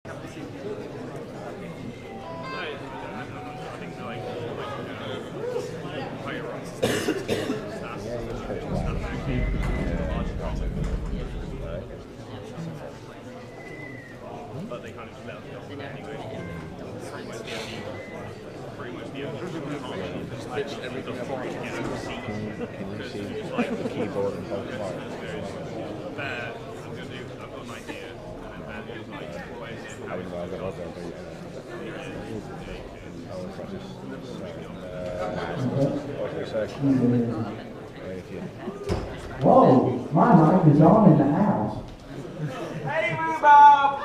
But they kind of just let us go anyway. Pretty much the only just pitch everything up on the keyboard and hold it. There, I'm going to do, I've got an idea, and then that is like, I would rather go there, but whoa, my mic is on in the house. Hey, Rhubarb!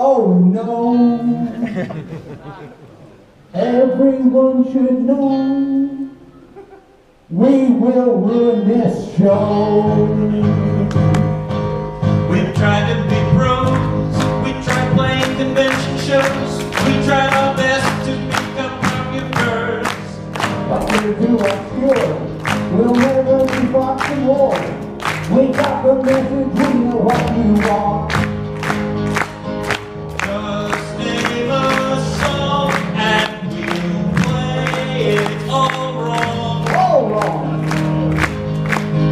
Oh no, everyone should know we will ruin this show. We've tried to be pros, we tried playing convention shows, we tried our best to become popular. But we do us good, we'll never be boxing war. We got the message, we know what you want. Just name a song and we'll play it all wrong. All wrong.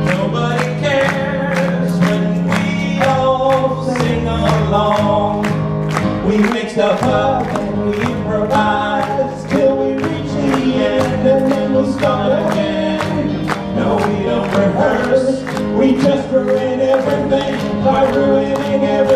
Nobody cares when we all sing along. We make stuff up and we improvise till we reach the end, and then we'll start again. No, we don't rehearse, we just ruin everything by ruining everything.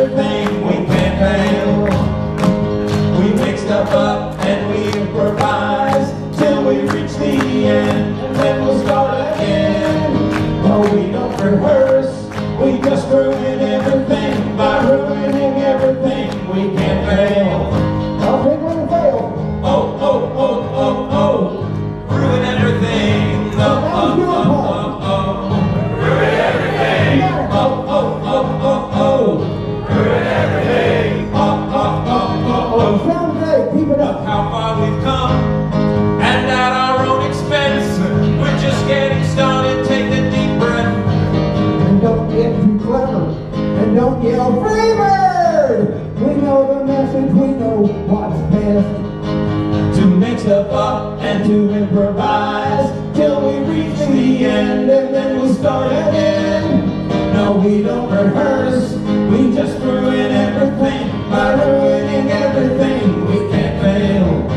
we don't rehearse. We just ruin everything by ruining everything. We can't fail.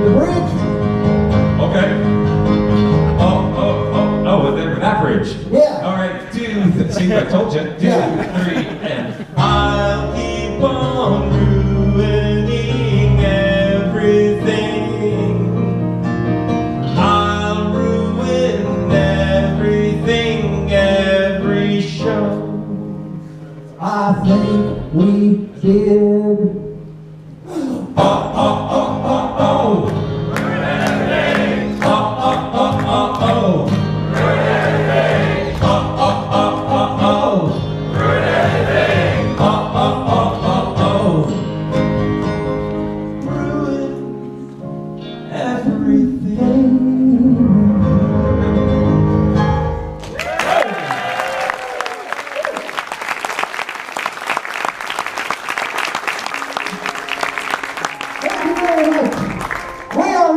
The bridge? Okay. Oh, that bridge. Yeah. All right, see, I told you. 2, 3, and I'll keep on ruining everything. I'll ruin everything, every show. I think we did.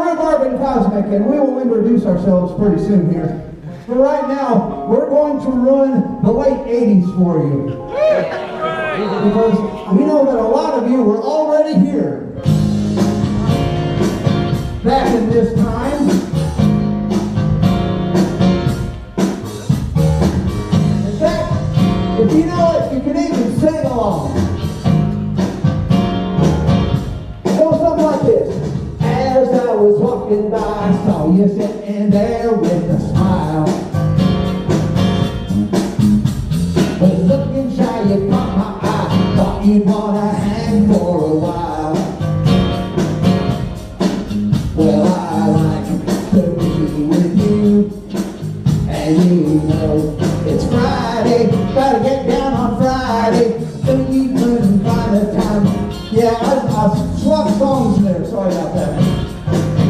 Rhubarb and Cosmik, and we will introduce ourselves pretty soon here. But right now, we're going to ruin the late 80s for you. Because we know that a lot of you were already here back in this time. In fact, if you know it, you can even sing along. It goes something like this. As I was walking by, I saw you sitting there with a smile. Was looking shy, you caught my eye. Thought you'd wanna hang for a while. Well, I like to be with you, and you know it's Friday. Gotta get down on Friday. Then you couldn't find a time. Yeah, I swapped songs there. Sorry about that.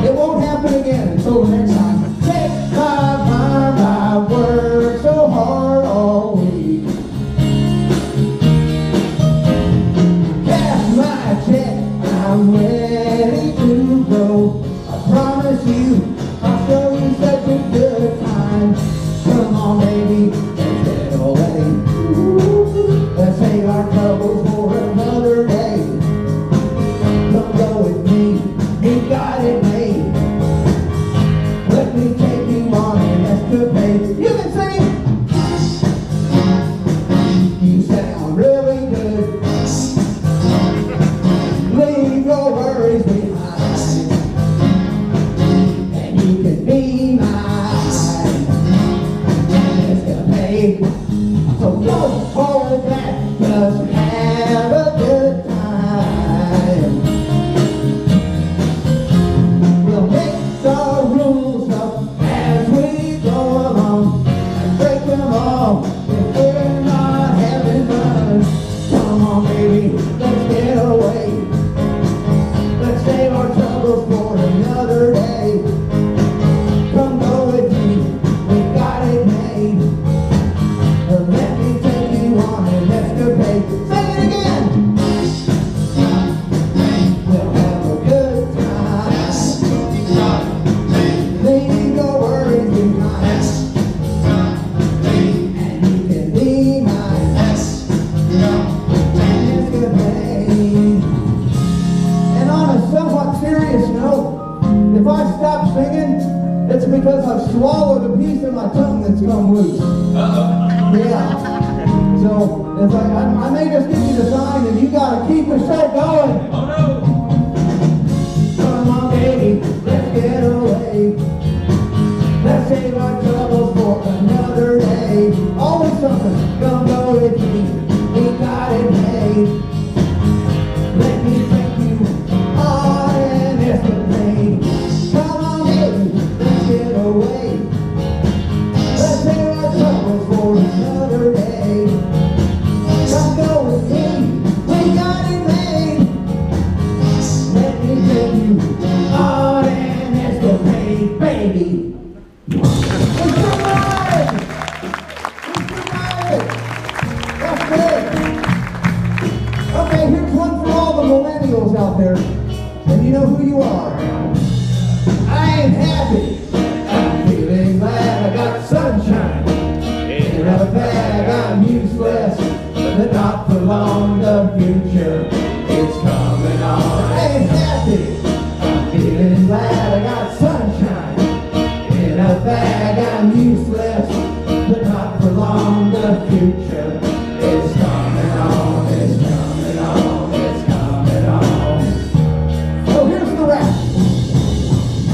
It won't happen again until next time. Take my mind, I worked so hard all week. Cash my check, I'm ready to go. I promise you, I'll show you such a good time. Come on, baby, let's get away. Let's save our troubles for another day. Come go with me, we got it made. Let me take you on an escapade. You can sing. You sound really good. Leave your worries behind, and you can be mine. An escapade. So don't hold back, just have a good time. We'll mix our rules up as we go along and break them all if we're not having fun. Come on, baby, let's get away. Let's save our troubles for another day. Come go with me, we got it made. Let me take you on an escapade. Say it again. We'll have a good time. Leave your worries behind, and you can be mine. An escapade. And on a somewhat serious note, if I stop singing, it's because I've swallowed a piece of my tongue that's come loose. Yeah. So it's like I may just give you the sign, and you gotta keep the show going. Oh no! Come on, baby, let's get away. Let's save our troubles for another day. Always something. Come go with me. We got it made. Let me take you on an escapade. Come on, baby, let's get away. Let's save our troubles for another day. Come go with me, we got it made. Let me take you on an escapade, baby. It's the ride! It's the ride! long, the future is coming on. I ain't happy, I'm feeling glad I got sunshine in a bag. I'm useless, but not for long, the future is coming on. It's coming on, it's coming on. So here's the rap.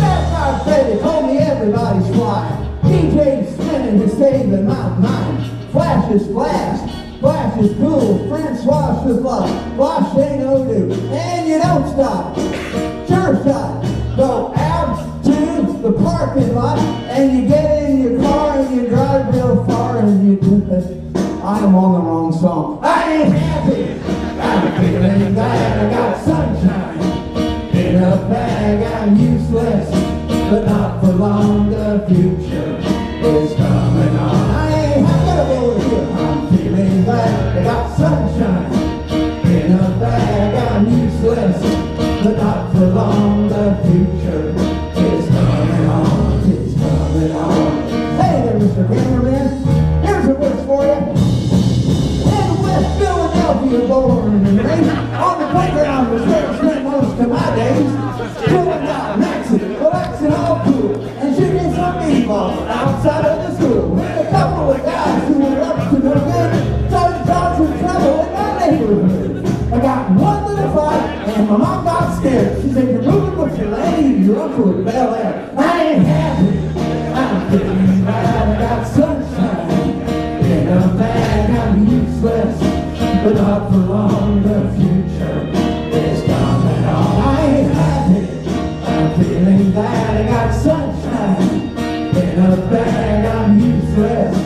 Fat Freddy told me everybody's fly. DJ's spinning to save in my mind. Flash is flash, flash is cool. Francois is love, flash ain't no do. And you don't stop, sure shot. Go out to the parking lot and you get in your car and you drive real far and you do this. I am on the wrong song. I ain't happy, I'm feeling glad I got sunshine in a bag. I'm useless, but not for long, the future is coming on. I ain't happy over here, I'm feeling glad I got sunshine in a bag. I'm useless, but not for long, the future is coming on. It's coming on. Hey there, Mr. Cameraman, here's a wish for you. In West Philadelphia, born and raised on the playground was where I spent most of my days. Chilling out, maxing, relaxing, all cool, and shooting some b-ball outside of the school. With a couple of guys who were up to no good, started causing trouble in my neighborhood. I got one little fight, and my mom got scared. She said, "You're moving with your lady, your uncle in Bel Air." I ain't happy, I'm feeling glad I got sunshine in a bag. I'm useless, but not for long, the future is coming on. I ain't happy, I'm feeling glad I got sunshine in a bag. I'm useless,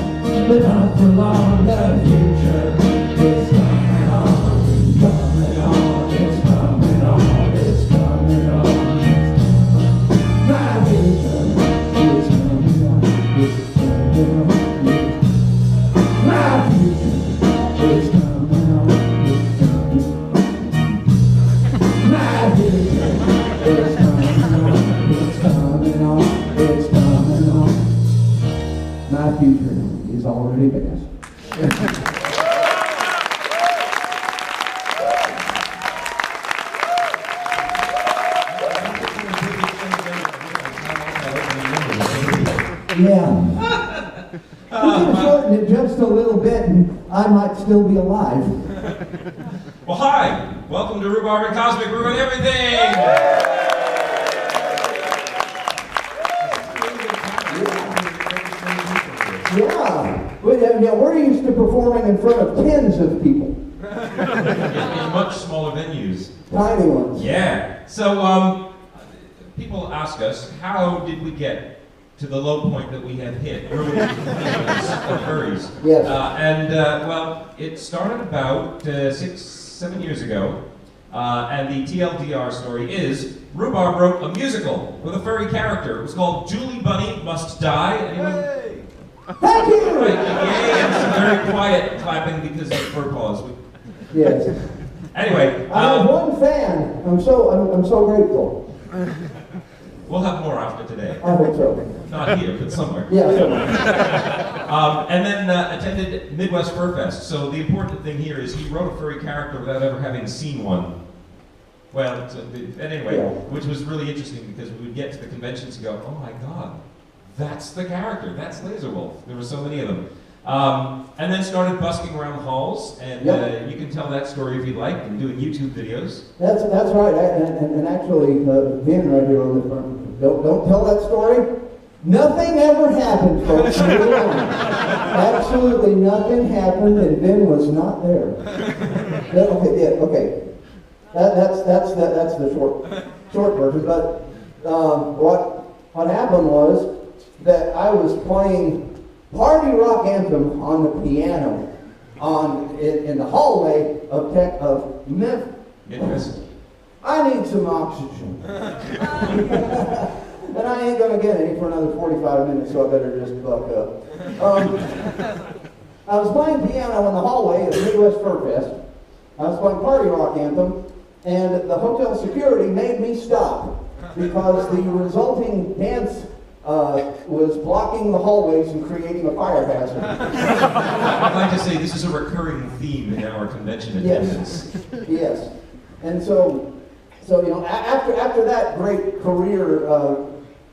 but not for long, the future is coming on. Coming on, it's coming on, it's coming on. My future is coming on, it's coming on. My future is coming on, it's coming on. My future is coming on, it's coming on, it's coming on. My future is already past. Yeah. We can shorten it just a little bit and I might still be alive. Well, hi. Welcome to Rhubarb and Cosmik, ruin everything. Yeah. We're used to performing in front of tens of people. In much smaller venues. Tiny ones. Yeah. So, people ask us, how did we get to the low point that we have hit early in the of furries? Yes. Well, it started about 6-7 years ago, and the TLDR story is Rhubarb wrote a musical with a furry character. It was called Julie Bunny Must Die. Anyone? Thank you! Right, yay, and some very quiet clapping because of fur paws. Yes. Anyway. I have one fan. I'm so grateful. We'll have more after today. I hope so. Not here, but somewhere. Yeah, somewhere. And then attended Midwest Fur Fest. So the important thing here is he wrote a furry character without ever having seen one. Well, anyway, Yeah. which was really interesting because we would get to the conventions and go, oh my God, that's the character, that's Laser Wolf. There were so many of them. And then started busking around the halls, and you can tell that story if you'd like, and doing YouTube videos. That's right, and actually, Vin right here on the front, don't tell that story. Nothing ever happened, folks. Absolutely nothing happened, and Vin was not there. Okay. That's the short version. But what happened was that I was playing Party Rock Anthem on the piano in the hallway of Memphis. Interesting. I need some oxygen. And I ain't gonna get any for another 45 minutes, so I better just buck up. I was playing piano in the hallway at Midwest Fur Fest. I was playing Party Rock Anthem, and the hotel security made me stop because the resulting dance was blocking the hallways and creating a fire hazard. I'd like to say this is a recurring theme in our convention attendance. Yes, yes. And so you know, after that great career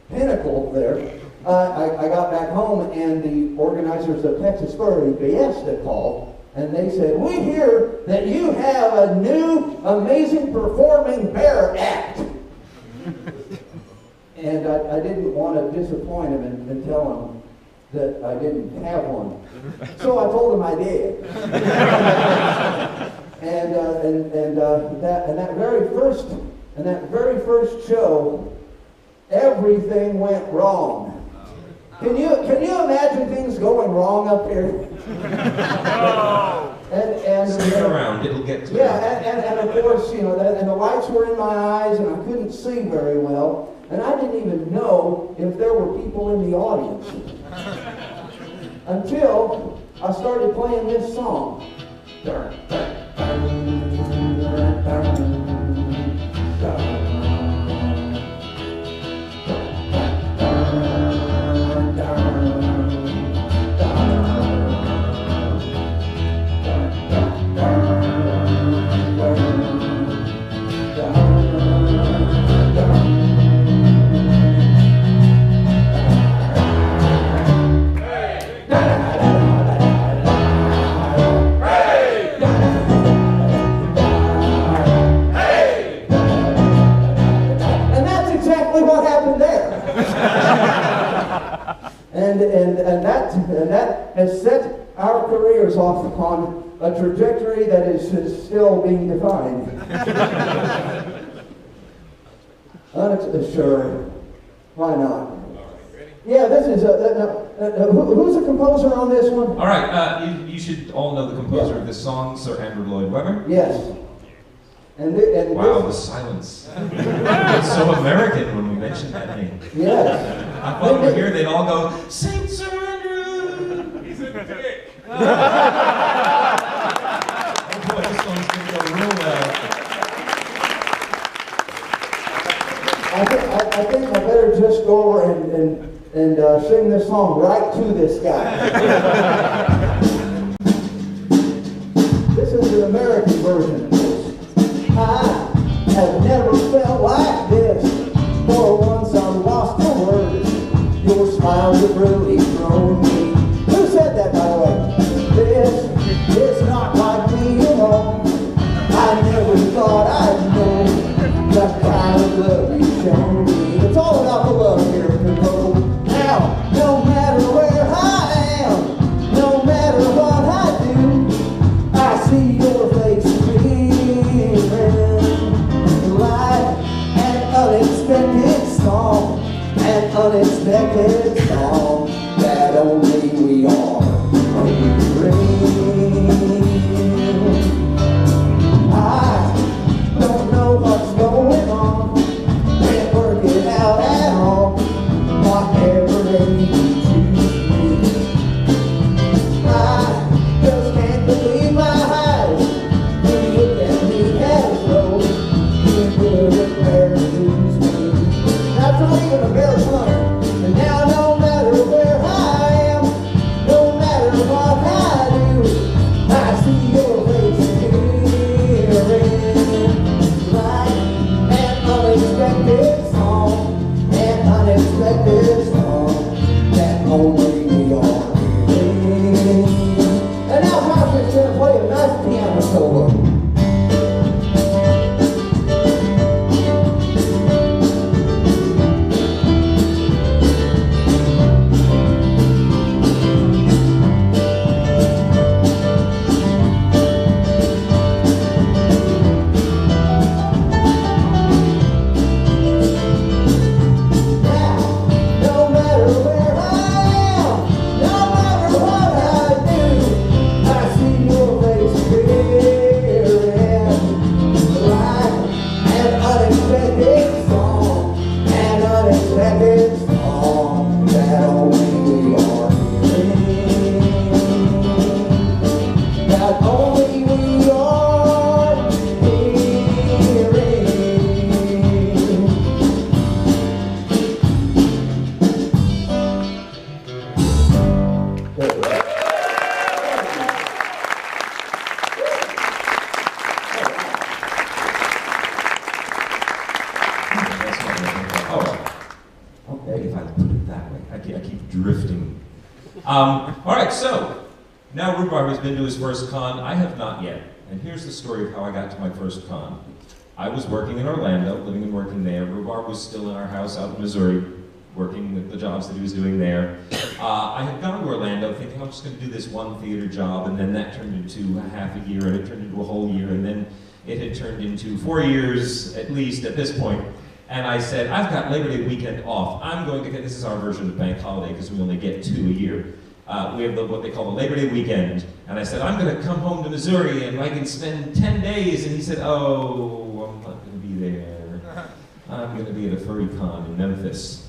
pinnacle there, I got back home and the organizers of Texas Furry Fiesta called and they said, "We hear that you have a new amazing performing bear act." And I didn't want to disappoint him and tell him that I didn't have one. So I told him I did. and that very first show, everything went wrong. Can you imagine things going wrong up here? and Stick around, it'll get to yeah, and of course, you know, and the lights were in my eyes, and I couldn't see very well, and I didn't even know if there were people in the audience until I started playing this song. And that has set our careers off on a trajectory that is still being defined. Sure, why not? Yeah, this is who's the composer on this one? All right, you should all know the composer of this song, Sir Andrew Lloyd Webber. Yes. And wow, the silence. It's so American when we mention that name. Yes. I thought over here they'd all go, "Saint Sir Andrew!" He's a dick. Oh boy, this song's gonna go real well. I think I better just go over and sing this song right to this guy. This is an American version. I have never felt like this. For once I'm lost for words. Your smiles have really thrown me. Who said that, by the way? This is not like me alone. I never thought I'd know the kind of love you shown me. It's all about the love here, people. Now, no matter where I am, no matter what I do, I see your face beaming. Life, an unexpected song, an unexpected song that only we are can bring. I don't know what's going on, can't work it out at all, whatever they choose me. I just can't believe my eyes when you look at me as though you would have bear choose me. That's not even a bear pun. And now no matter I keep drifting. All right, so now Rhubarb has been to his first con. I have not yet. And here's the story of how I got to my first con. I was working in Orlando, living and working there. Rhubarb was still in our house out in Missouri, working with the jobs that he was doing there. I had gone to Orlando thinking I'm just going to do this one theater job, and then that turned into a half a year, and it turned into a whole year, and then it had turned into 4 years, at least at this point. And I said, I've got Labor Day weekend off. I'm going to get, this is our version of bank holiday because we only get 2 a year. We have what they call the Labor Day weekend. And I said, I'm going to come home to Missouri and I can spend 10 days. And he said, oh, I'm not going to be there. I'm going to be at a furry con in Memphis.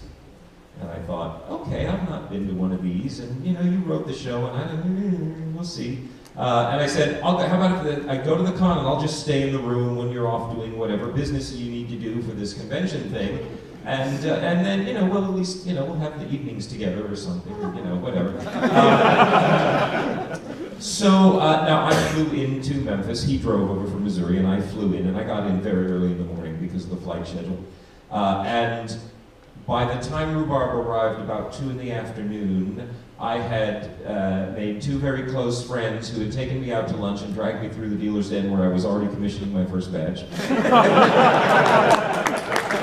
And I thought, okay, I've not been to one of these. And you know, you wrote the show and we'll see. And I said, how about if I go to the con and I'll just stay in the room when you're off doing whatever business you need to do for this convention thing. And then, you know, we'll at least, you know, we'll have the evenings together or something, you know, whatever. So now I flew into Memphis. He drove over from Missouri and I flew in, and I got in very early in the morning because of the flight schedule. And by the time Rhubarb arrived about 2 in the afternoon, I had made 2 very close friends who had taken me out to lunch and dragged me through the dealer's den where I was already commissioning my first badge.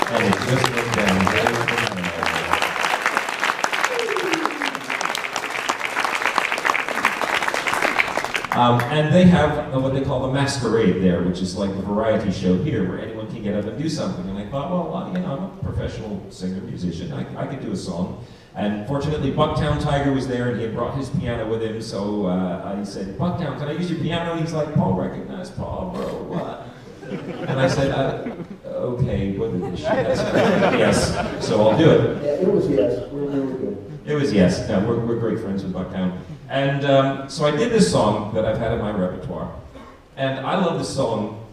And it just went down very and they have what they call the masquerade there, which is like the variety show here, where anyone can get up and do something. And I thought, well, you know, I'm a professional singer, musician. I could do a song. And fortunately, Bucktown Tiger was there, and he had brought his piano with him. So I said, Bucktown, can I use your piano? And he's like, Paul recognized Paul, bro. What? And I said, okay, what did she yes, so I'll do it. Yeah, it was yes. We're good. It was yes. No, we're great friends with Bucktown. And so I did this song that I've had in my repertoire. And I love this song.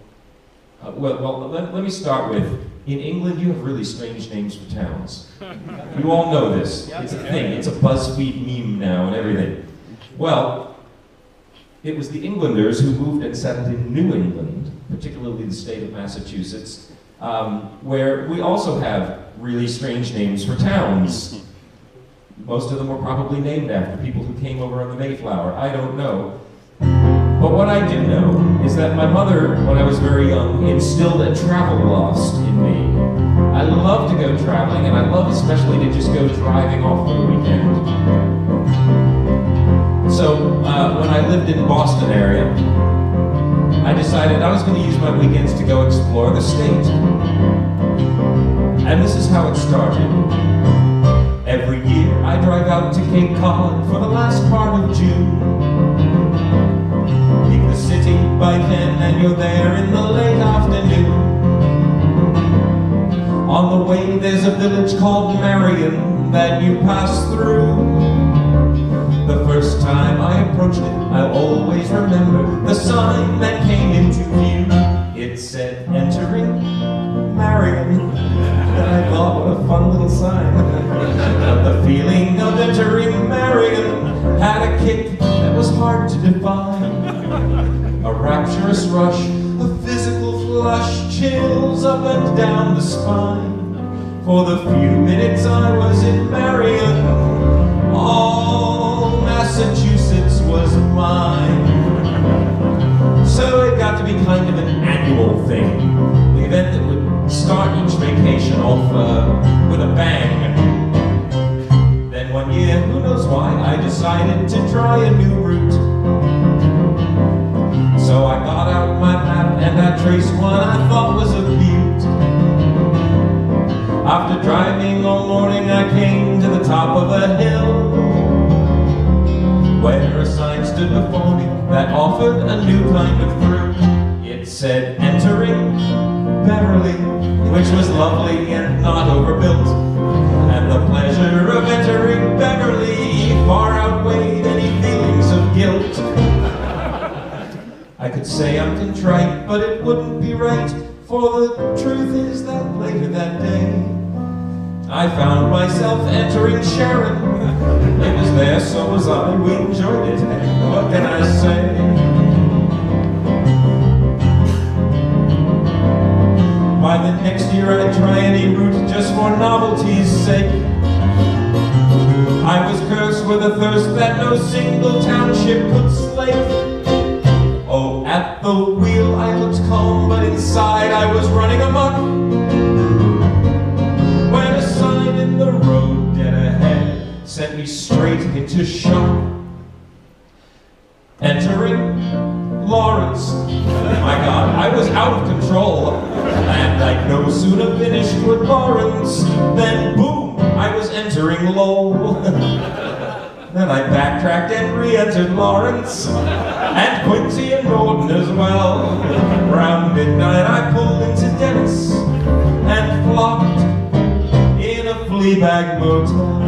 Let me start with, in England, you have really strange names for towns. You all know this. It's a thing. It's a BuzzFeed meme now and everything. Well, it was the Englanders who moved and settled in New England, particularly the state of Massachusetts, where we also have really strange names for towns. Most of them were probably named after people who came over on the Mayflower. I don't know. But what I do know is that my mother, when I was very young, instilled a travel lust in me. I love to go traveling, and I love especially to just go driving off for the weekend. So when I lived in the Boston area, I decided I was going to use my weekends to go explore the state. And this is how it started. Every year I drive out to Cape Cod for the last part of June. Leave the city by 10 and you're there in the late afternoon. On the way there's a village called Marion that you pass through. The first time I approached it, I always remember the sign that came into view. It said, entering Marion. And I thought, what a fun little sign. But the feeling of entering Marion had a kick that was hard to define. A rapturous rush, a physical flush, chills up and down the spine. For the few minutes I was in Marion, all Massachusetts was mine. So it got to be kind of an annual thing, the event that would start each vacation off with a bang. Then one year, who knows why, I decided to try a new route. So I got out my map and I traced one I thought was a beaut. After driving all morning, I came to the top of a hill, where a sign stood before me that offered a new kind of thrill. It said, entering Beverly, which was lovely and not overbuilt. And the pleasure of entering Beverly far outweighed any feelings of guilt. I could say I'm contrite, but it wouldn't be right, for the truth is that later that day, I found myself entering Sharon. It was there, so was I, we enjoyed it. What can I say? By the next year I'd try any route just for novelty's sake. for the thirst that no single township could slake. Oh, at the wheel I looked calm, but inside I was running amok. When a sign in the road dead ahead sent me straight into shock. Entering Lawrence. My God, I was out of control. And I'd no sooner finished with Lawrence than boom, I was entering Lowell. Then I backtracked and re-entered Lawrence, and Quincy and Norton as well. Around midnight I pulled into Dennis and flopped in a Fleabag motel.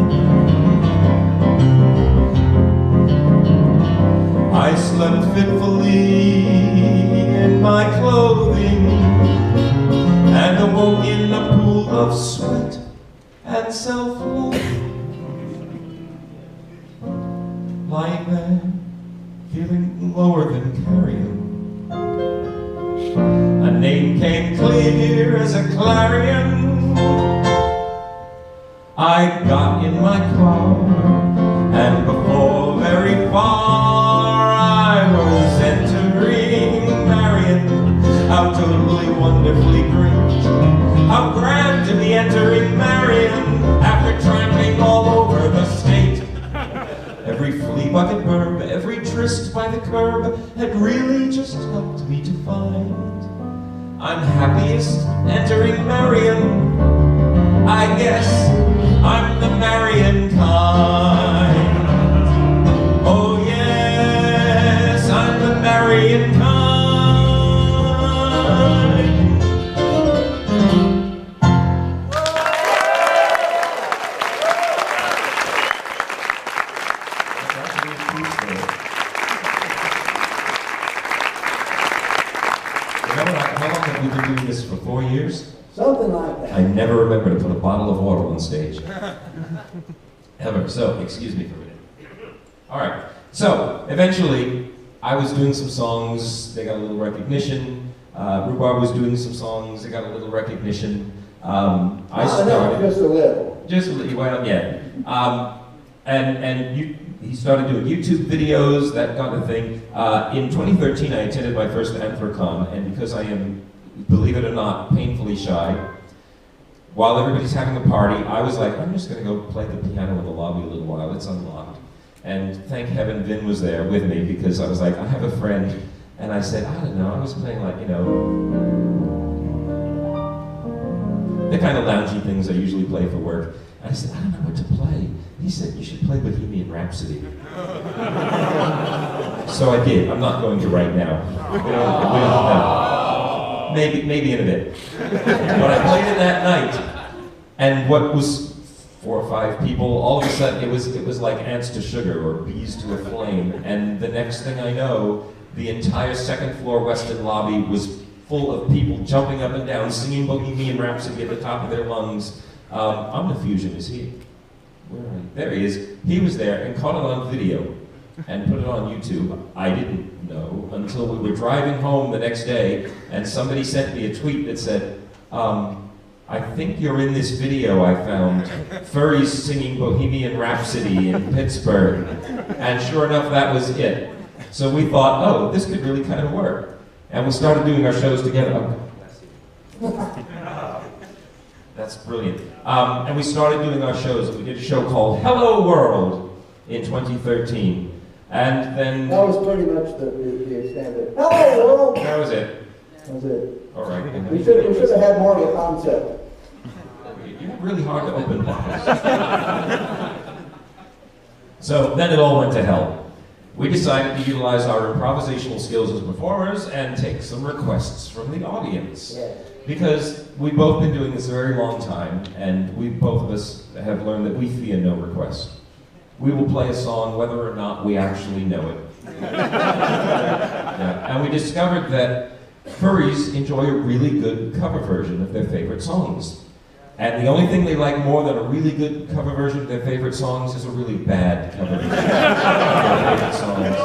I slept fitfully in my clothing and awoke in a pool of sweat and self-love. Lying there, feeling lower than carrion, a name came clear as a clarion. I got in my car, and before very far I was entering Marion. How totally, wonderfully great, how grand to be entering Marion after tramping all over the state. Every flea bucket burb, every tryst by the curb had really just helped me to find I'm happiest entering Marion. I guess I'm the Marion kind. Oh yes, I'm the Marion kind. How long have you been doing this for? 4 years? Something like that. I never remember to put a bottle of water on stage. Ever. So, excuse me for a minute. All right. So, eventually, I was doing some songs. They got a little recognition. Rhubarb was doing some songs. They got a little recognition. I started. Just a little. Just a little. Well, yeah. He started doing YouTube videos, that kind of thing. In 2013, I attended my first Anthrocon, and because I am, believe it or not, painfully shy, while everybody's having a party, I was like, I'm just going to go play the piano in the lobby a little while, it's unlocked. And thank heaven Vin was there with me, because I was like, I have a friend, and I said, I don't know, I was playing like, you know, the kind of loungy things I usually play for work. And I said, I don't know what to play. He said, you should play Bohemian Rhapsody. So I did. I'm not going to right now. No. Maybe in a bit. But I played it that night, and what was 4 or 5 people, all of a sudden it was like ants to sugar or bees to a flame. And the next thing I know, the entire second floor Weston lobby was full of people jumping up and down, singing Bohemian Rhapsody at the top of their lungs. Omnifusion, is he? Where are you? There he is. He was there and caught it on video and put it on YouTube. I didn't know until we were driving home the next day, and somebody sent me a tweet that said, I think you're in this video I found, furries singing Bohemian Rhapsody in Pittsburgh. And sure enough, that was it. So we thought, oh, this could really kind of work. And we started doing our shows together. That's brilliant. And we started doing our shows. We did a show called Hello World in 2013. And then... That was pretty much the extent of it. Hello world! That was it. That was it. All right. We should have had more of a concept. You're really hard to open bottles. So then it all went to hell. We decided to utilize our improvisational skills as performers and take some requests from the audience. Yeah. Because we've both been doing this a very long time, and both of us have learned that we fear no request. We will play a song whether or not we actually know it. Yeah. And we discovered that furries enjoy a really good cover version of their favorite songs. And the only thing they like more than a really good cover version of their favorite songs is a really bad cover version of their favorite songs.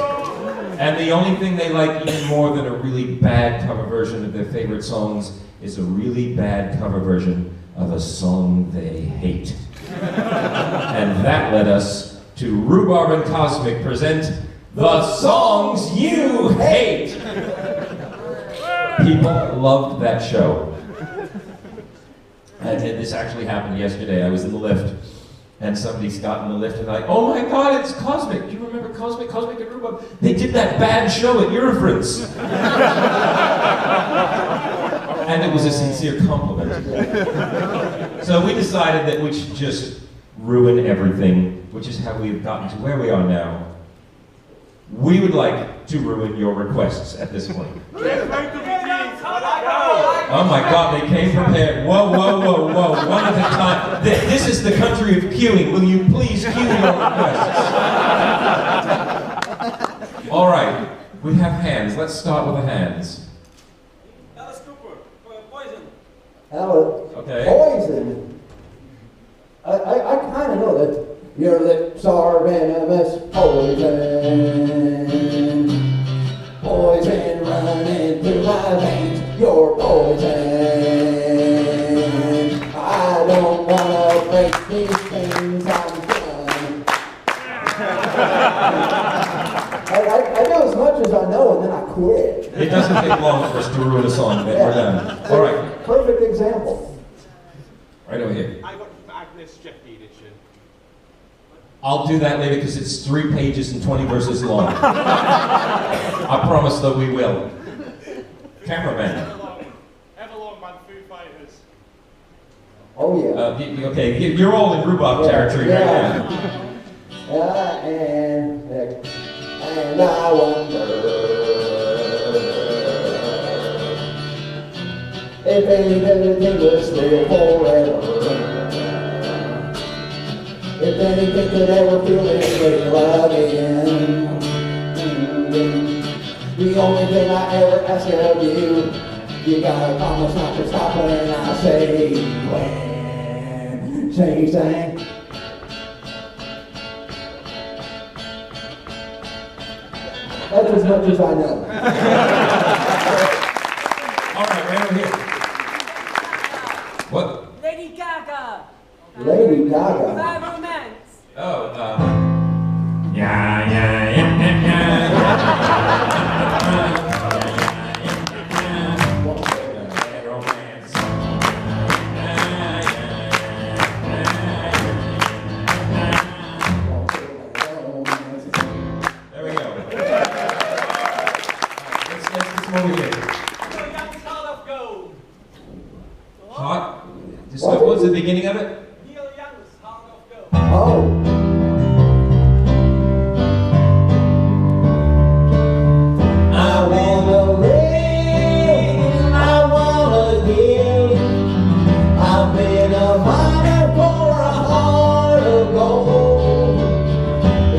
And the only thing they like even more than a really bad cover version of their favorite songs is a really bad cover version of a song they hate. And that led us to Rhubarb and Cosmik present The Songs You Hate. People loved that show. And this actually happened yesterday. I was in the lift, and somebody got in the lift and like, oh my God, it's Cosmik. Do you remember Cosmik? Cosmik and Rhubarb? They did that bad show at Eurofrance. And it was a sincere compliment. So we decided that we should just ruin everything, which is how we've gotten to where we are now. We would like to ruin your requests at this point. Oh my God, they came prepared. Whoa, whoa, whoa, whoa, one at a time. This is the country of queuing. Will you please queue your requests? All right, we have hands. Let's start with the hands. Alice Cooper, Poison. Alice, Okay. Poison. I kind of know that your lips are venomous. Poison. Poison running through my veins. You're poison. I don't want to break these things. I'm done. I know as much as I know, and then I quit. It doesn't take long for us to ruin a song, but we're done. All right, Perfect example. right over here. I got Agnes Jeffy edition. I'll do that later because it's 3 pages and 20 verses long. I promise that we will. Cameraman. Everlong by the Foo Fighters. Oh yeah. Okay, you're all in Rhubarb territory right now. And I wonder if anything was real forever. If anything could ever feel this way again. The only thing I ever ask of you, you gotta promise not to stop when I say when. Say. That's as much as I know. All right, right over here. What? Lady Gaga. Lady Gaga. Bad Romance. Oh, There we go. Let's move here. Neil Young's Heart of Gold. Hot. Just what's the beginning of it? Neil Young's Heart of Gold. Oh. I wanna live, I wanna give. I've been a miner for a heart of gold.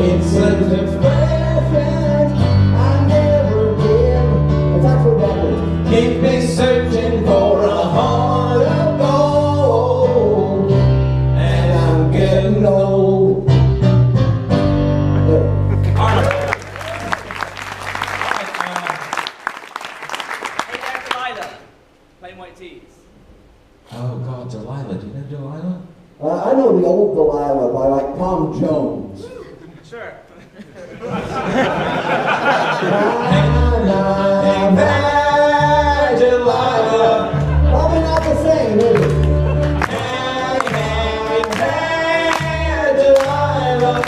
It's such an expression I never give. It's actually backwards. Keep me searching for a heart of gold, and I'm getting old. All right. Hey, that's Delilah. Plain White Tees. Oh God, Delilah. Do you know Delilah? I know the old Delilah by like Tom Jones. Sure. Hey, Delilah. Probably not the same, is it? Hey, Delilah.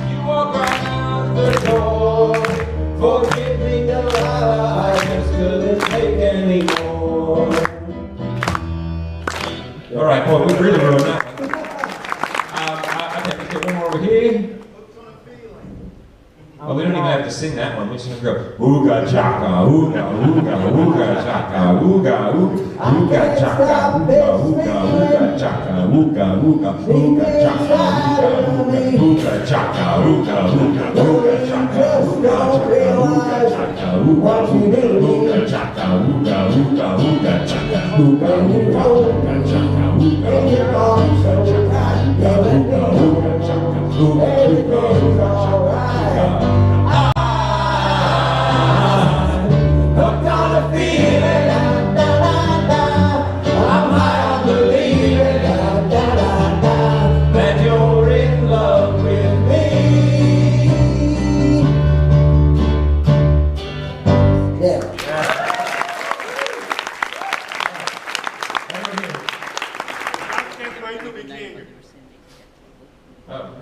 You walk around the door. Forgive me, Delilah. I just couldn't take anymore. All right, boy, we really ruined that one. Okay, let's get one more over here. Oh, we don't even have to sing that one. We're just gonna go ooga chaka, ooga ooga ooga chaka, ooga ooga chaka, ooga ooga chaka, ooga ooga ooga chaka, ooga chaka, ooga ooga ooga chaka, ooga chaka, ooga chaka, ooga ooga ooga chaka, ooga ooga ooga chaka, ooga ooga ooga chaka, ooga ooga chaka, ooga ooga ooga chaka. Hooked on a feeling, I'm high on the going to be king. Oh.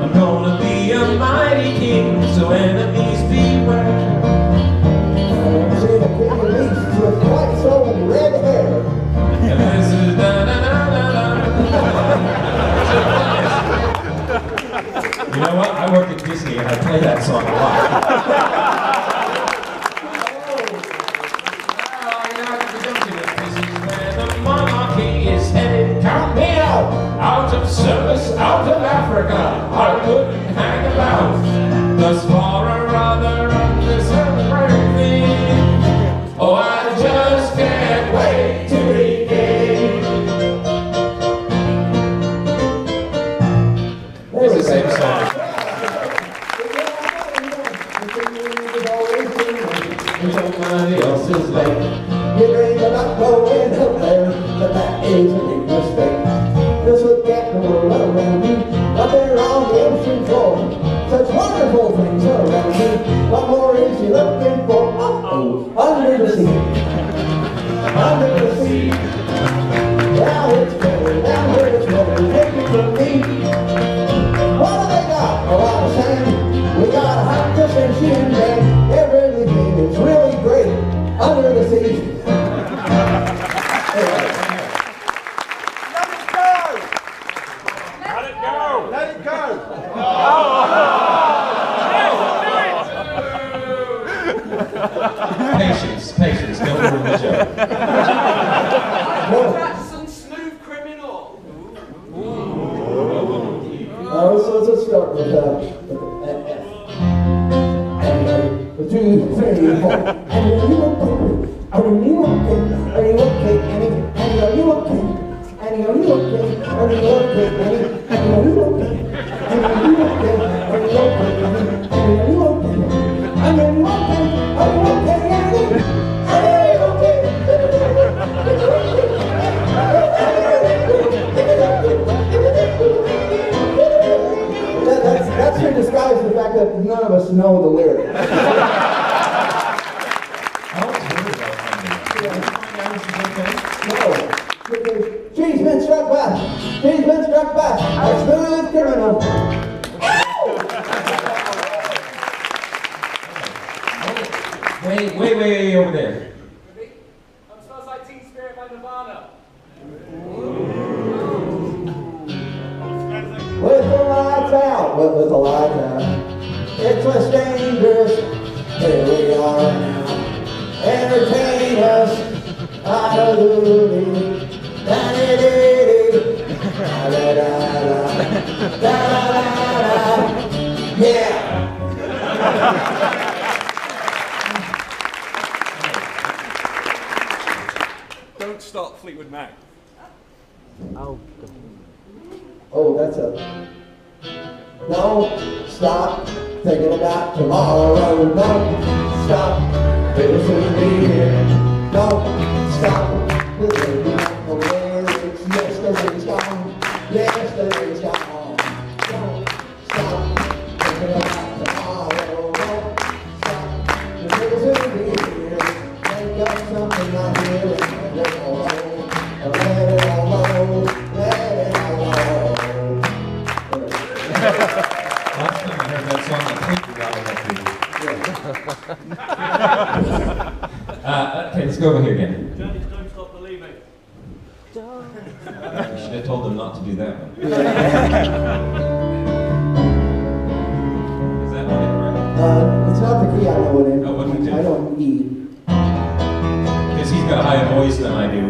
I'm gonna be a mighty king, so enemies beware. I've seen a king of beasts with quite so red hair. And this is You know what? I work at Disney and I play that song a lot. Is headed, count me out of service, out of Africa, I couldn't hang about, thus far or rather of this everything. Oh, I just can't wait to be king. It's the same song. Somebody else's lake. You dream about going up there, but that is a big mistake. Just look at the world around you, up there on the ocean floor. Such wonderful things around you. What more is you looking for? Uh-oh, under the sea. Under the sea. Down it's better, down where it's better. Take it from me. What do they got? A lot of sand. We got a hot fish and shindig. Everything is really great under the sea. Patience, don't ruin the show. That's some smooth criminal. So let's start with F. And 2, 3, 4. And are you okay? Are you okay? Are you okay, Annie? Annie, are you okay? Annie, are you okay? Are you okay, Annie? Annie, are you okay? Annie, are you okay? Are you okay, Annie? Annie, are you okay? Annie, are you okay? Are you okay, Annie? Annie, are you okay? That's to disguise the fact that none of us know the lyrics. No. She's been struck by. She's been struck by a smooth criminal. Way over there. Smells Like Teen Spirit by Nirvana. With the lights out, with the lights out. It's less dangerous. Here we are now. Entertain us. Out of the movie. Da-da-da-da. Da-da-da-da. Da-da-da-da. Yeah. Don't stop Fleetwood Mac. Oh, that's a... Don't stop thinking about tomorrow. Don't stop, it'll soon be here. Don't stop thinking about the lyrics. Yesterday's gone. Yesterday's gone. Don't stop thinking about tomorrow. Don't stop, it'll soon be here. Make up something out here and let it all go. Let it all go. Let it all go. Last time I heard that song, I think we got it. Okay, let's go over here again. Journeys Don't Stop Believing. You should have told them not to do that one. Is that one right? It's not the key I know it in. Oh, what do you do? I don't E. Because he's got a higher voice than I do.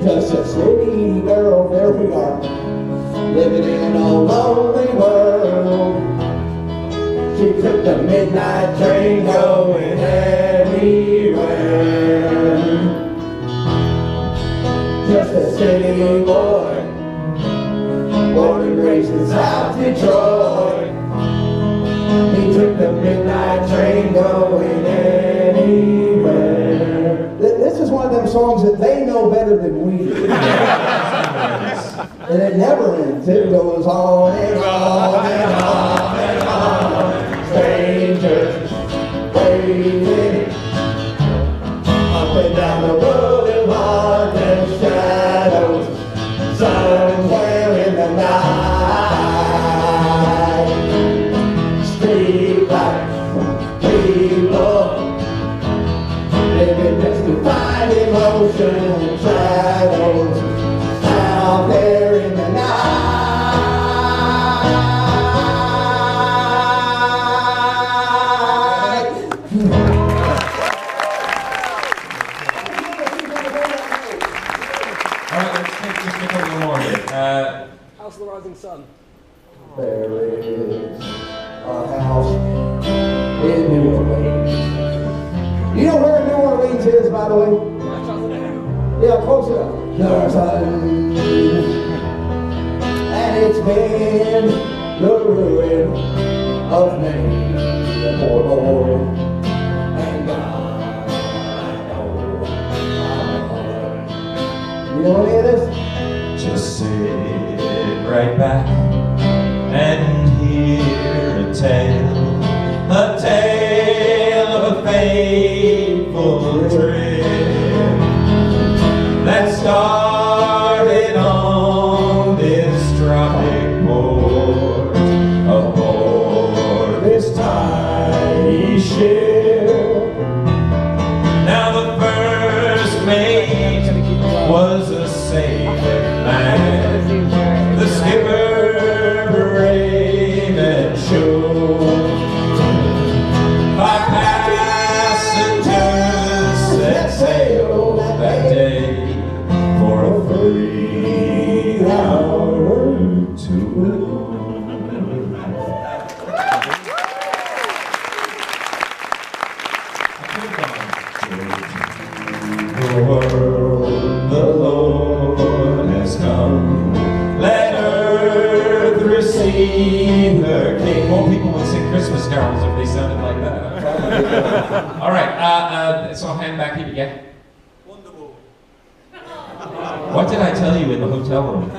Just a city girl, there we are, living in a lonely world. She took the midnight train going anywhere. Just a city boy, born and raised in South Detroit. He took the midnight train going anywhere. This is one of them songs that they know better than we do. And it never ends. It goes on and on and on and on. a house in New Orleans. You know where New Orleans is, by the way? Yeah, close enough. There's a and it's been the ruin of many a poor boy. And God, you know any of this? Just sit right back and hear a tale of a fateful trip that started on this tropic port aboard this tiny ship. Now the first mate was a sailing man, the skipper brave and sure. Five passengers set sail that day for a 3-hour tour. The world, the Lord has come. Let earth receive her King. More people would sing Christmas carols if they sounded like that. All right, so I'll hand back here again. Wonderful. What did I tell you in the hotel room?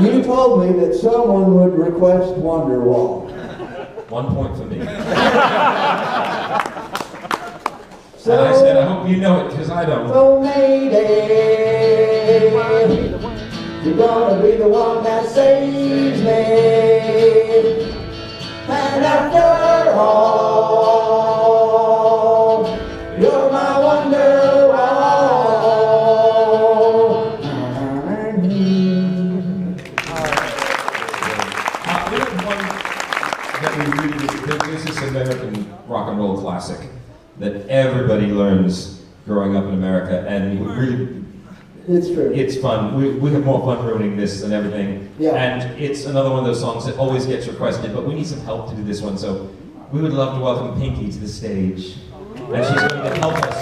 You told me that someone would request Wonderwall. 1 point for me. So, And I said, I hope you know it, because I don't. so Mayday, you're gonna be the one that saves me. And after all, you're my Wonderwall. One that we really, this is American rock and roll classic that everybody learns growing up in America, and really, It's true. it's fun. We have more fun ruining this than everything. Yeah. And it's another one of those songs that always gets requested, but we need some help to do this one, so we would love to welcome Pinky to the stage. And she's going to help us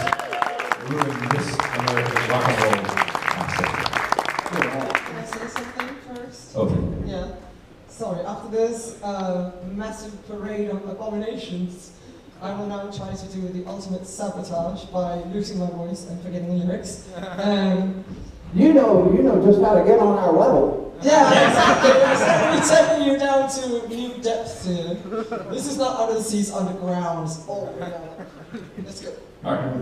ruin this American rock and roll classic. Can I say something first? Okay. Yeah. Sorry, after this massive parade of abominations, I will now try to do the ultimate sabotage by losing my voice and forgetting the lyrics. You know just how to get on our level. Yeah, exactly. We're taking you down to new depths here. This is not under the seas, underground. Oh, yeah. Let's go. All right.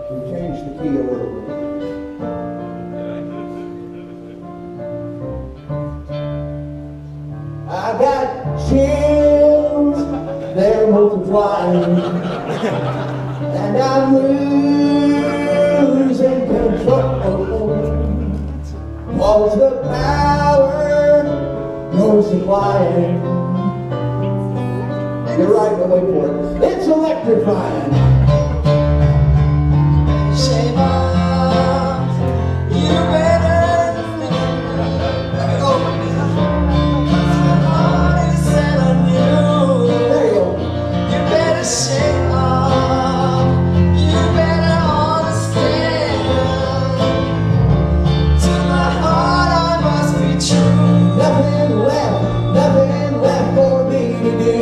We changed the key a little bit. I got chills, they're multiplying, and I'm losing control. What's the power you're supplying? You're right, but wait for it. It's electrifying. Shame on you, better. Let me go. There you go. You better shake off. You better understand. To my heart, I must be true. Nothing left for me to do.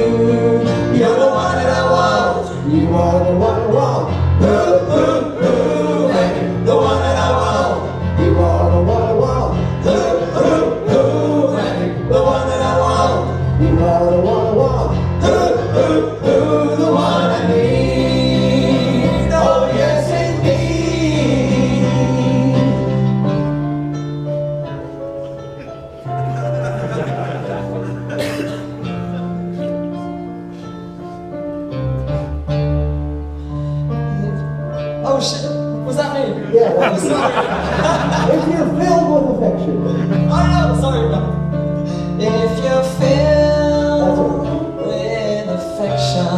You're the one that I want. You are the one I want. Ooh, ooh, ooh, hey, the one that I want. You are the one I want. Ooh, ooh, ooh, hey, the one that I want. You are the one I want. Ooh, ooh, ooh, the one I need. Oh yes, indeed. Oh shit, was that me? Yeah, that was Sorry. if you're filled with affection. I know, sorry about that. If you're filled with affection,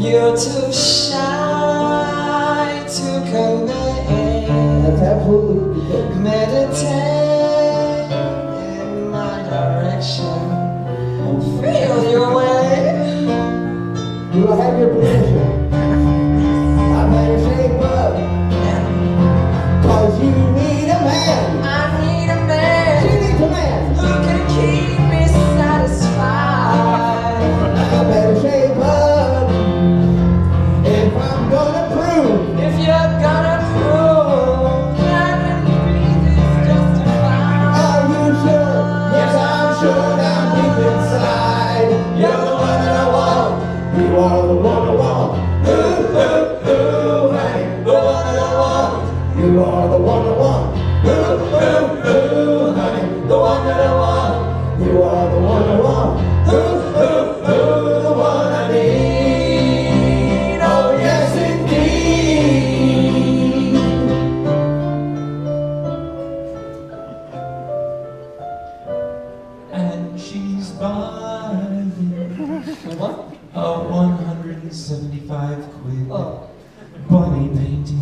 you're too shy to convey. That's absolutely good. Meditate 175 quid. Oh. Bunny painting.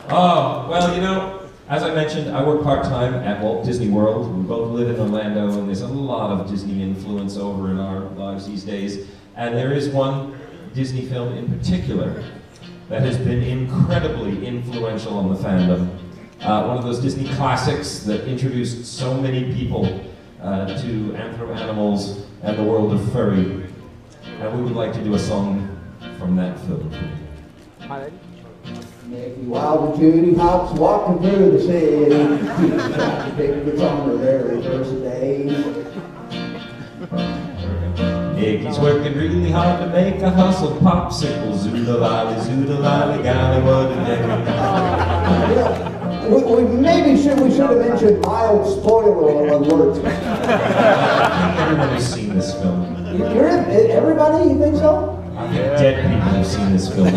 Oh, well, you know, as I mentioned, I work part-time at Walt Disney World. We both live in Orlando, and there's a lot of Disney influence over in our lives these days. And there is one Disney film in particular that has been incredibly influential on the fandom. One of those Disney classics that introduced so many people to anthro-animals and the world of furry. And we would like to do a song from that film. Mickey Wild and Judy Hopps walking through the city. Teaching traffic tickets on their very first day. Mickey's working really hard to make a hustle popsicle. Zoodalali, golly, what a day. We should have mentioned mild spoiler alert. I think everyone has seen this film. Everybody, you think so? I think dead people have seen this film.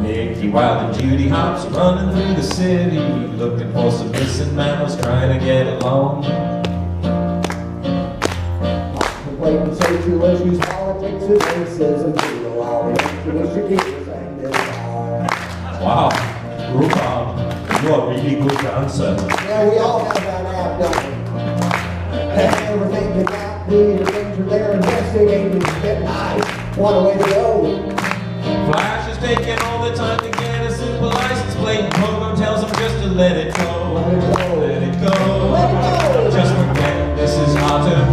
Mickey Wild and Judy Hopps running through the city, looking for some missing mammals, trying to get along. Contemplating social issues, politics, and racism. Wow, Rhubarb, you are a really good dancer. Yeah, we all have that app, don't we? Everything you got, do your things are there, investigating, get nice. What a way to go. Flash is taking all the time to get a simple license plate. Program tells him just to let it go. Let it go. Let it go. Just forget this is our turn.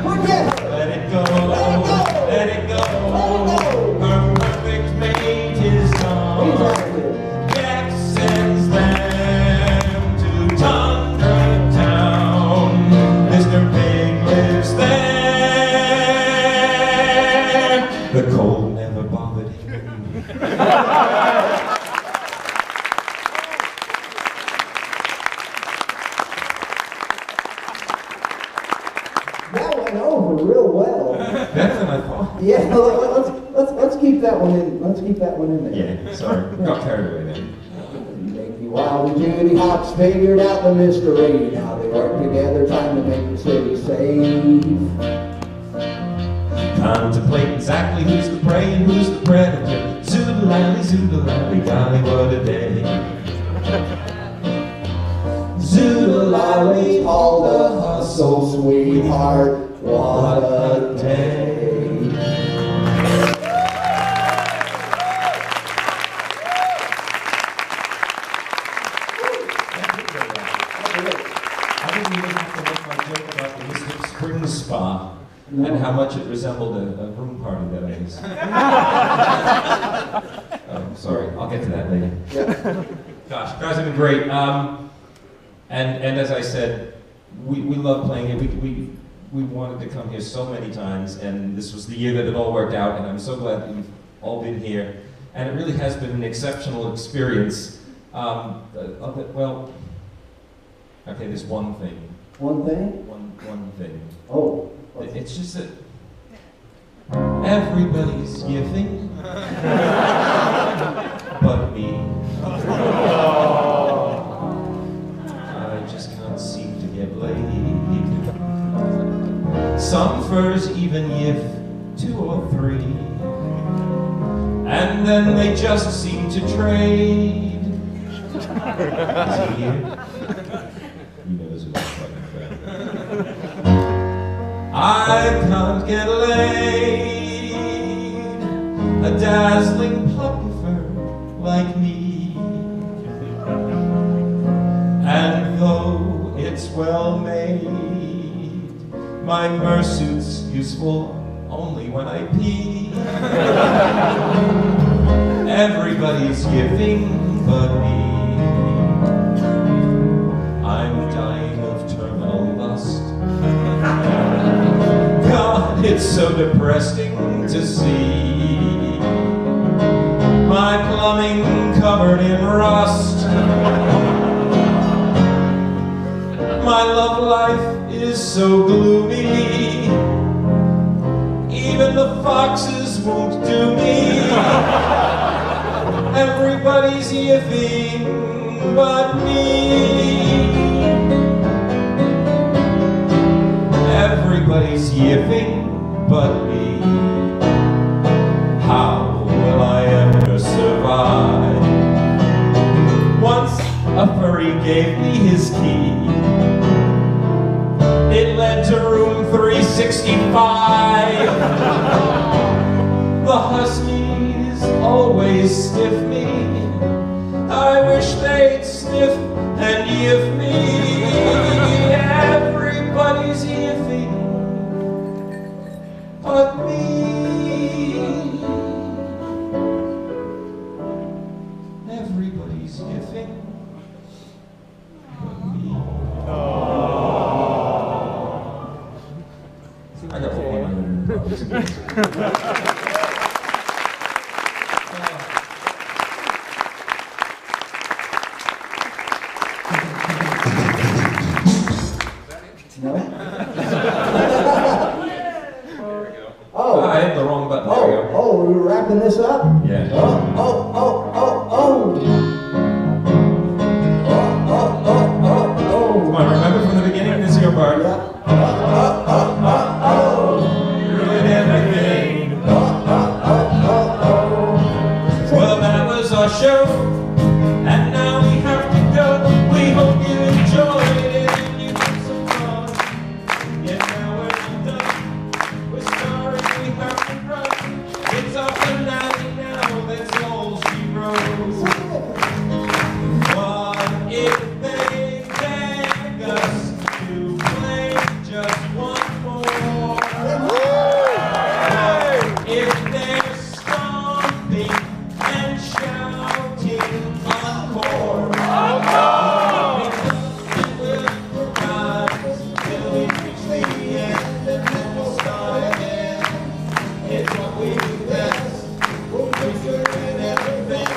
Forget it. Let it go. Let it go. Let it go. Let it go. Her perfect mate is gone. He's out here. Jack sends them to Tundra Town. Mr. Pig lives there. The cold never bothered him. That went over real well. Better than I thought. Yeah, let's keep that one in. Let's keep that one in there. Yeah, sorry. Got carried away there. Mickey Wild and Judy Hopps figured out the mystery. Now they work together trying to make the city safe. Contemplate exactly who's the prey and who's the predator. Zoodalali, golly, what a day. Zoodalali's called the hustle, sweetheart. What a day. I didn't even have to make my joke about the Mystic Spring Spa and how much it resembled a room party that I was. Oh, sorry. I'll get to that later. Gosh, you guys have been great. And as I said, we love playing it. We wanted to come here so many times, and this was the year that it all worked out, and I'm so glad that you've all been here. And it really has been an exceptional experience. Well, okay, there's one thing. One thing? One thing. Oh. It's just that everybody's giving, but me. I just can't seem to get laid. Some furs even give 2 or 3, and then they just seem to trade. Is he here? He knows what I'm talking about. I can't get laid. A dazzling puppy fur like me. And though it's well made, my mersuit's useful only when I pee. Everybody's giving but me. I'm dying of terminal lust. God, it's so depressing to see my plumbing covered in rust. My love life is is so gloomy. Even the foxes won't do me. Everybody's yiffing but me. Everybody's yiffing but me. How will I ever survive? Once a furry gave me his key. It led to room 365. The huskies always sniff me. I wish they'd sniff and yiff me. Everybody's yiffing but me. Everybody's yiffing but me. I got one. Oh. I hit the wrong button. There we go. Oh, we're wrapping this up? Yeah. Oh. Come on, remember from the beginning, this is your part. Yeah. Ruin everything. Well, that was our show, and now we have to go. We hope you enjoyed it and you had some fun. Yeah, now we're all done. We're sorry we have to run. It's our finale now, that's all she wrote. What if they beg us to play just one more? What if they're stomping and shouting encore? We'll improvise till we reach the end, and then we'll start again. It's what we do best. We're doing everything.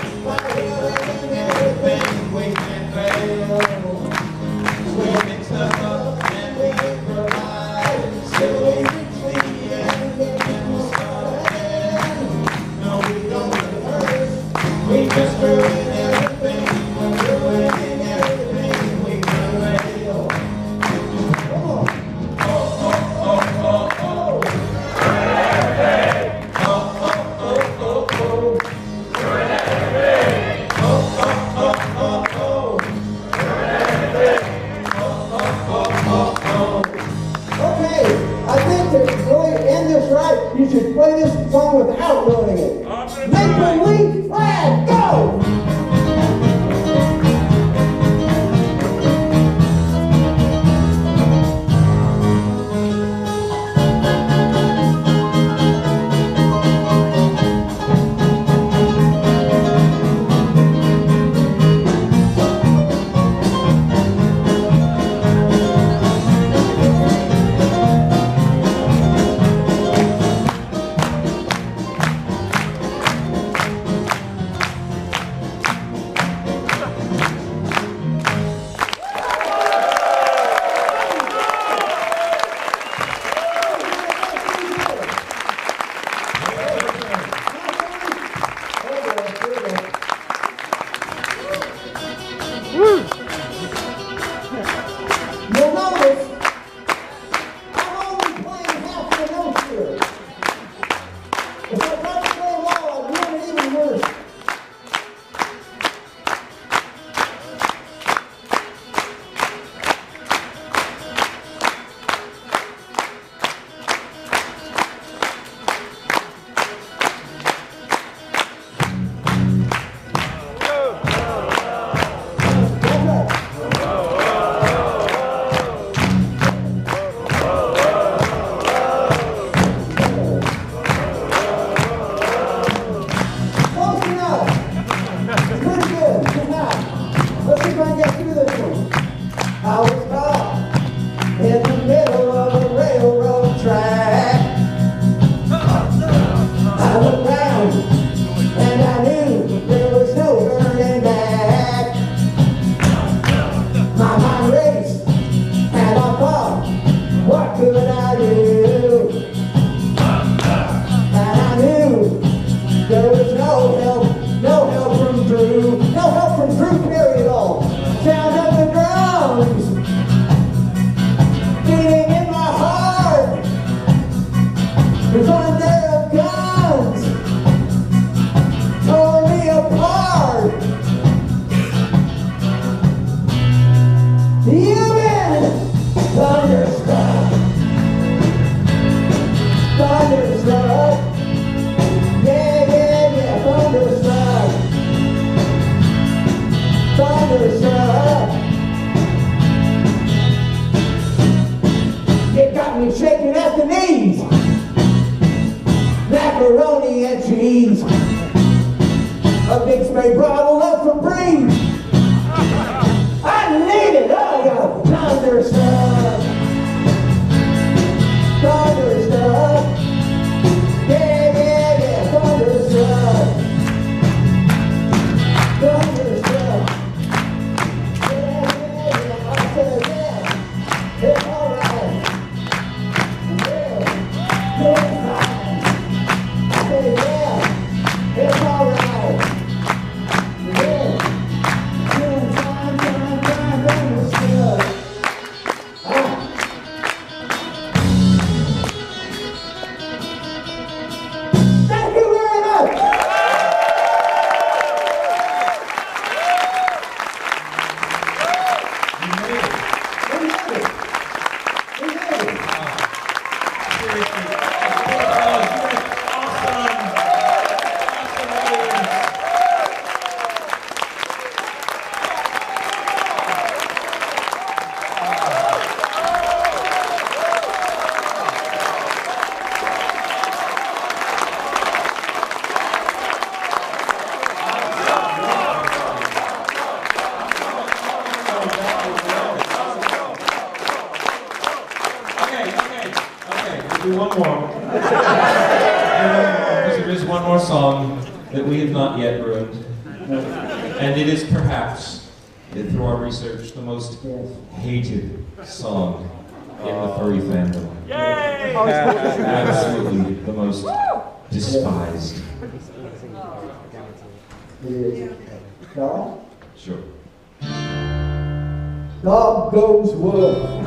You've been thunderstruck. Thunderstruck. Yeah, yeah, yeah, thunderstruck. Thunderstruck. It got me shaking at the knees. Macaroni and cheese. A big spray bottle of Febreze. I need it. Oh, yeah. Thunderstruck. Thunderstruck. Yeah, yeah, yeah. Thunderstruck. Thunderstruck. Yeah, yeah, yeah. I said, yeah. It's all right. Yeah. It's fine. I said, yeah. It's all right. Yeah. Doing fine, thunderstruck. Thank you very much. We made it. Seriously. Awesome. Okay, we'll do one more. Because there is one more song that we have not yet ruined. And it is perhaps, through our research, the most hated song in the furry fandom. Yay! Absolutely the most despised. Dog? Sure. Dog goes woof.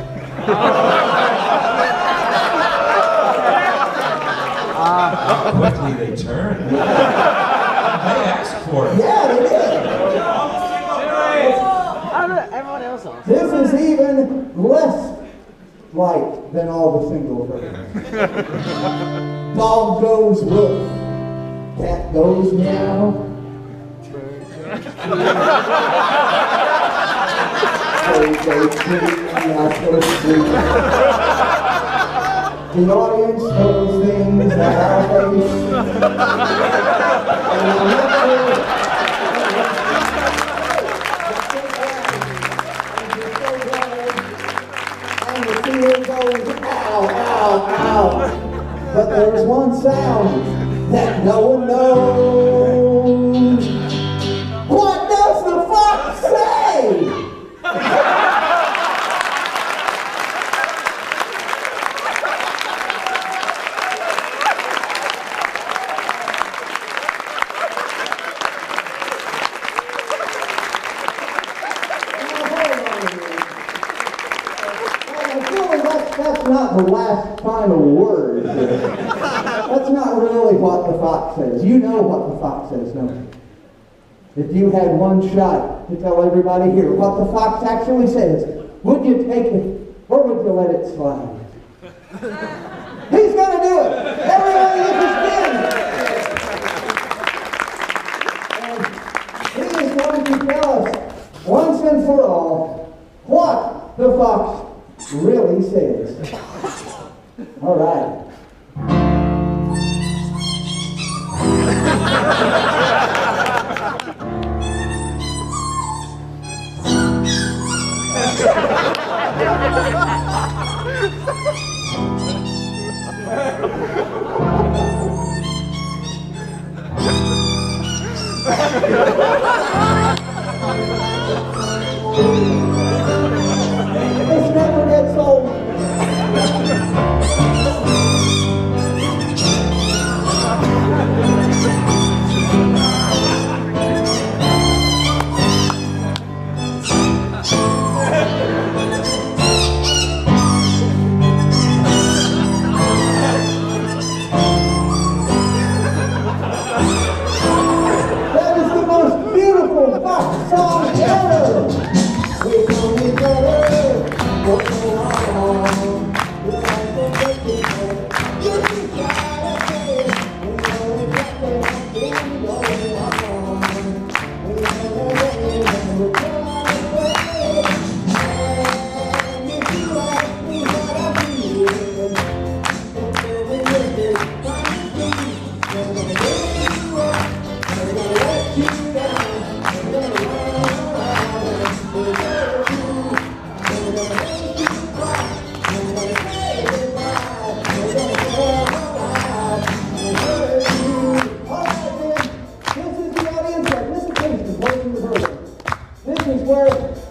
How quickly they turn. They asked for it. Yeah, they did. Everyone else on. This is even less light than all the single versions. Dog goes woof. Cat goes meow. Bird goes tweet. Mouse goes tweet. The audience knows things that are face. And I'm not sure. And the feeling goes, ow, ow, ow. But there's one sound that no one knows. What does the fox say? That's not the last final word. That's not really what the fox says. You know what the fox says, don't you? If you had one shot to tell everybody here what the fox actually says, would you take it or would you let it slide? He's going to do it. Everybody lift his hand. And he is going to tell us once and for all what the fox really says. All right. This never gets old. That is the most beautiful fox song ever. We come together.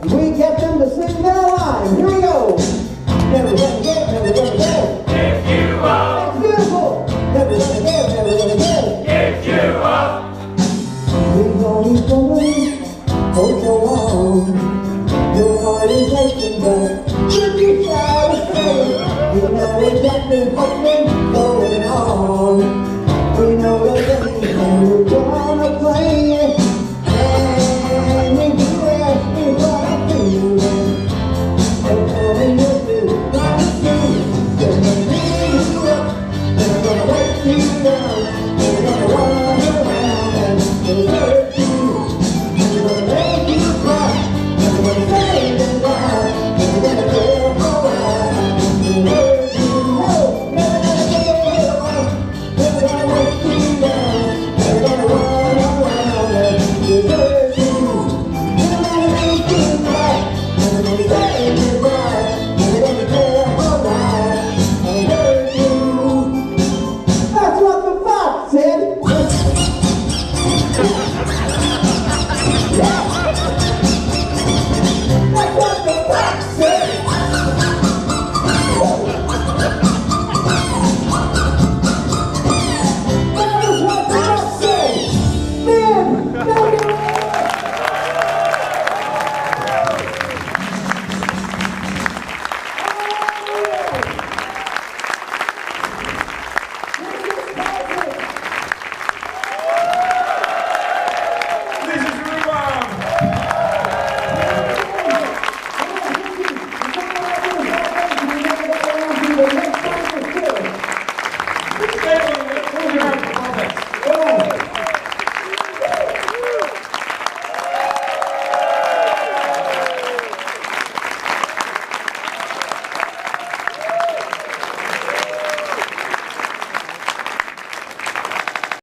We get them to sing their line. Here we go. Never gonna give, never gonna give. Give you up. It's beautiful. Never gonna give, never gonna give. Give you up. We've known each other for so long. Your heart is aching, but should be shy to say. You know exactly what's been going